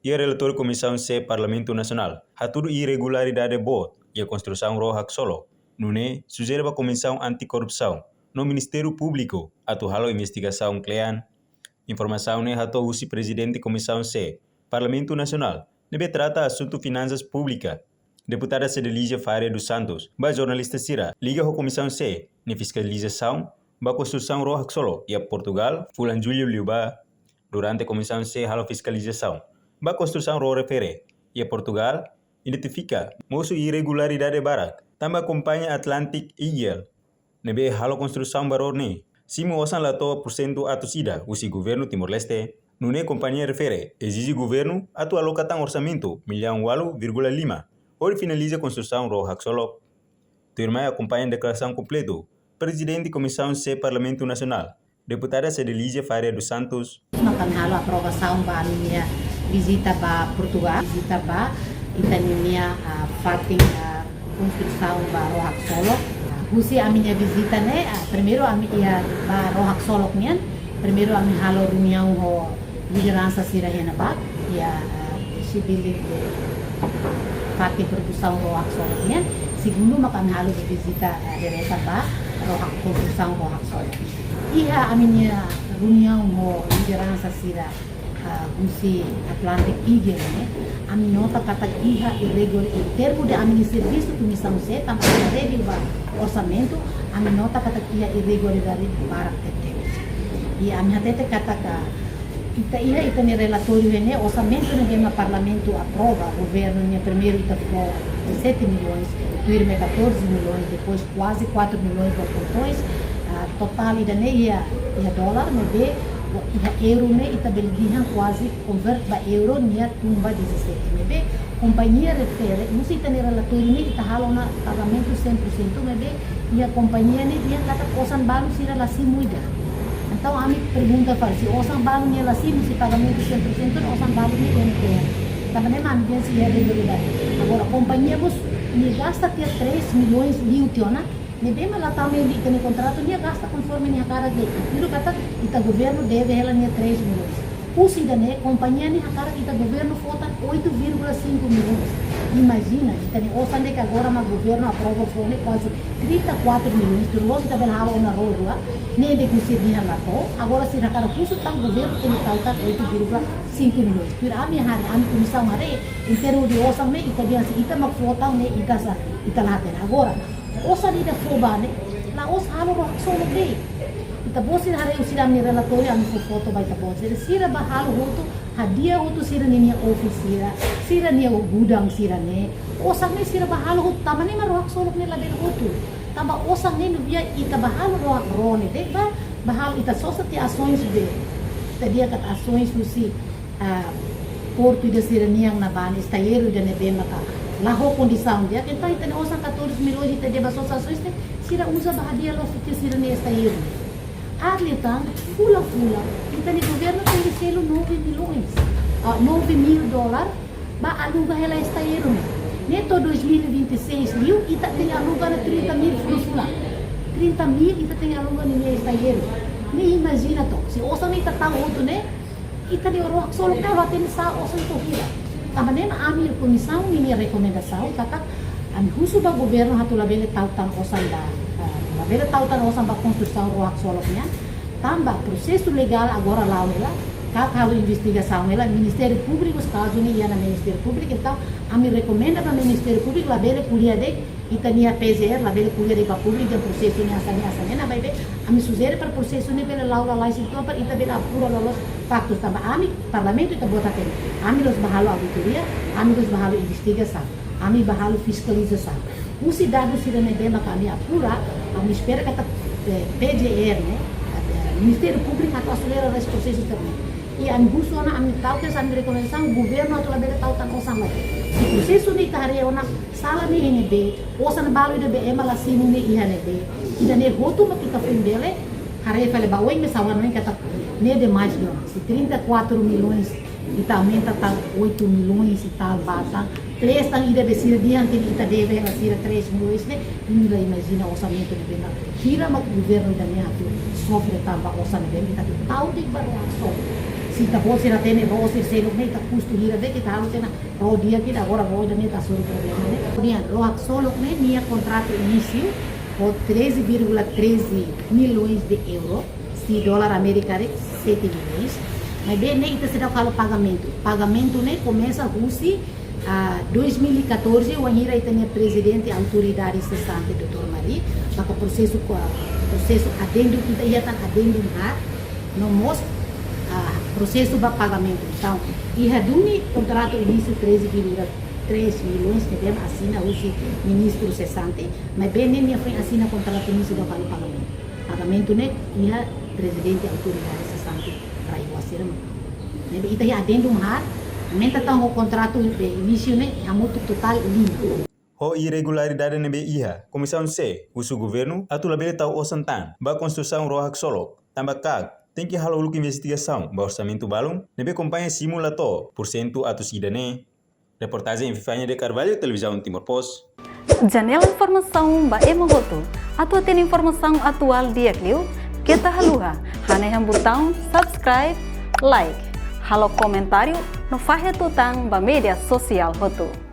E relator Comissão C Parlamento Nacional, haturo irregularidade boa e a construção roja solo, nune sugere a Comissão Anticorrupção, no Ministério Público, atuhalo investigação clean. Informação ne hato usi Presidente Comissão C, Parlamento Nacional, nebe trata assunto finanças públicas. Deputada Cedelígia Faria dos Santos, ba jornalista Sira, liga a Comissão C, ne fiscalização, ba construção roja solo, e a Portugal, Fulan Júlio Liuba, durante a Comissão C, halo fiscalização, ba construção roja refere, e a Portugal, identifica, moço irregularidade barak, também acompanha Atlantic Eagle, nebe halo construção baror ne, Simo osan lato % atusida usi governo Timor-Leste, nune companhia refere, exige governo atu alocatan orçamento $1,8 onde finaliza a construção roja solo. Turma acompanha a declaração completo, Presidente Comissão C Parlamento Nacional, Deputada Cedelígia Faria dos Santos. Makanhalo aprovação para a minha visita para Portugal, visita para Itania Fating construção para roja solo. Usi a minha visita né, primeiro a minha roja solo nian, primeiro a minha halo reunião ho liderança sirahena ba, e a civil parte produção roja solo nian, segundo makan halo visita direta ba roja construção roja solo. E a minha reunião ho liderança sira usi Atlantic Eagle né, a minha nota kata iha irregular em termo de a minha serviço comissão C, também rede orçamento, a minha nota kata iha irregularidade para tete. E a minha tete kata ita iha ita ni relatório né, orçamento no tema parlamento aprova, governo ne primeiro ita ficou 17 milhões, depois 14 milhões, depois quase 4 milhões de portões, total ida ne ia dólar, ne be euro ne ita belgian quasi convert ba euro nia tumba 17 nebe companhia refere musi ita ne relatório ne ita halo na pagamento 100% nebe ia companhia ne dia kata osan balu sira la muida então a mim pergunta faz se osan balu ne la se pagamento 100% osan balu ne NPR também man bien se é regularidade agora companhia vos ne gasta ter 3 milhões de utiona nebe mas lá também ita ne contrato ne gasta conforme ne cara de pelo kata ita governo deve ela ne 3 milhões usida ne companhia ne cara ita governo falta 8,5 milhões imagina ita ne osande que agora mas governo aprova fone quase 34 milhões tu logo ita bela na rua ne de que se dinha lá to agora se cara puso tam governo tem falta 8,5 milhões tu a minha hari a comissão hari em termo de osam ne ita dia se ita mas falta ne ita lá agora osa di da fobane la os halo roh solo be ita bosi hare usira mi relatori ami foto ba ita bosi sira ba halo hoto hadia hoto sira ni office sira ni gudang sira ne osa ne sira ba halo hoto tamane ma roh solo ne la be hoto tamba osa ne via ita ba halo roh ne de ba halo ita society ações be ita dia kat ações usi porto de sira ni ang nabane estayeiro de ne be maka laho condição dia então ita ne osa 14 milhões ita de associações ne sira usa bahadia lo que sira ne estayeiro Arletan fula ita ne governo tem de selo 9 milhões $9 mil ba aluga ela estayeiro ne neto 2026 mil ita tem aluga na 30 mil fula 30 mil ita tem aluga ne estayeiro ne imagina to se osa ne ita tahu outro ne ita de roh solo ka tem sa osa to hira também a minha comissão minha recomendação kata an husu ba governo hatu labele tautan osan da labele tautan osan ba construção roak solo nya tamba processo legal agora lá ela kalau investigação ela Ministério Público caso ni ia na Ministério Público então a me recomenda para Ministério Público labele kuliah de itania PGR labele kuliah de ba público de processo ni asanya na bebe a me sugere para processo ni bele laura lá então para ita bela pura lolos faktos tamba ami parlamento ita bota tem ami los bahalo auditoria ami los bahalo investigação ami bahalo fiscalização o cidadão sira ne bema kami apura ami espera kata PGR né Ministério Público atau acelera esse processo também e a busona ami tahu que essa recomendação governo atau labele tahu tan osan lagi si processo ni tahare ona sala ni ini be osan balu de be emala sinu ni ihane be ida ne hotu makita fundele hare fale baweng me sawan ne kata ne de mais não se 34 milhões e aumenta tal 8 milhões e tal bata três tang ida besira diante ita deve ela sira 3 milhões ne ninguém imagina orçamento de bena tira mak governo da minha tu sofre tamba orçamento ita tahu de barra só se tá bom, se não tem roda, se não tem, tá custo hira de que tá algo tem roda dia que agora roda nem tá sobre problema, né? Dia, roda solo, né? Minha contrato início, por 13,13 milhões de euros, se dólar americano 7 milhões. Mas bem, nem se dá o pagamento. Pagamento, né? Começa a Rússia, 2014, o Anhira tinha presidente, autoridade cessante, Dr. Mari, para o processo adendo, que já está adendo lá, no mostra processo para pagamento. Então, e redune contrato início 13,3 milhões, que deve assinar o ministro cessante, mas bem, nem foi assinar contrato início do pagamento. Pagamento, né? E a presidente, autoridade cessante, para ir a ser, né? E está adendo lá. Menta tang o contrato de início né, é muito total limpo. Ho irregularidade nebe iha, Comissão C, usu governo, atu labele tau osantan, ba construção rohak solo, tambah kag, tem que halo luk investigação, ba orçamento balong, nebe companhia simulator, porcento atu sidane. Reportagem em Fifanya de Carvalho, Televisão Timor Post. Janela informação ba emogoto, atu tem informação atual dia clio, kita haluha, haneham botão subscribe, like. Halo komentário no Fahia Tutang ba media sosial hotu.